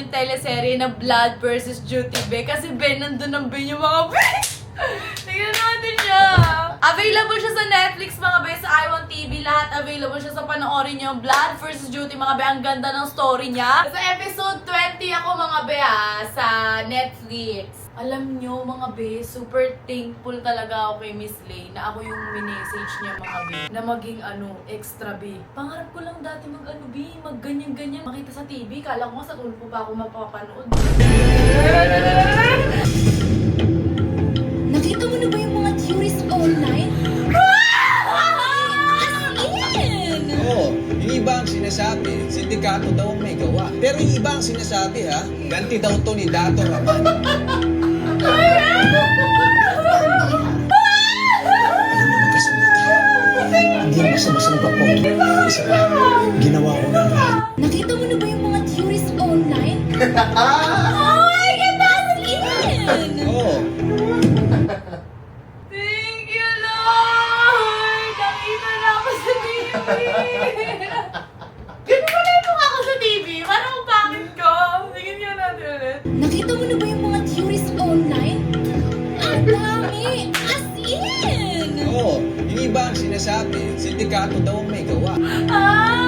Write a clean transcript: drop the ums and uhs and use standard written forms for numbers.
nating teleserye na Blood versus Duty Be. Kasi Ben, nandun ang Ben yung mga Ben. Tingnan natin siya. Available siya sa Netflix mga be, sa iWant TV. Lahat available siya sa panoorin niyo. Blood versus Duty mga be. Ang ganda ng story niya. Sa episode 20 ako mga be sa Netflix. Alam nyo mga be, super thankful talaga ako kay Miss Lay na ako yung minessage niya mga be. Na maging extra be. Pangarap ko lang dati mag be, mag ganyan-ganyan. Makita sa TV, kala ko nga sa tulpo pa ako mapapanood. Nakita mo na ba yung mga theories online? Oo, yung iba ang sinasabi, sindikato daw ang may gawa. Pero yung iba ang sinasabi ha, ganti daw to ni Dato Raman. Hindi ang basta-basta nagpapoto. Isa pa, ginawa ko na lahat. Nakita mo na ba yung mga theories online? Oh my God, as in! Oo, Thank you, Lord! Nakita na ako sa TV! Ganun ba na yung mukha ko sa TV? Parang ang pangit ko. Tingin nga natin ulit. Nakita mo na ba yung mga theories online? Ang dami! As in! oo, yung iba ang sinasabi, sindikato daw ang may gawa. Ah!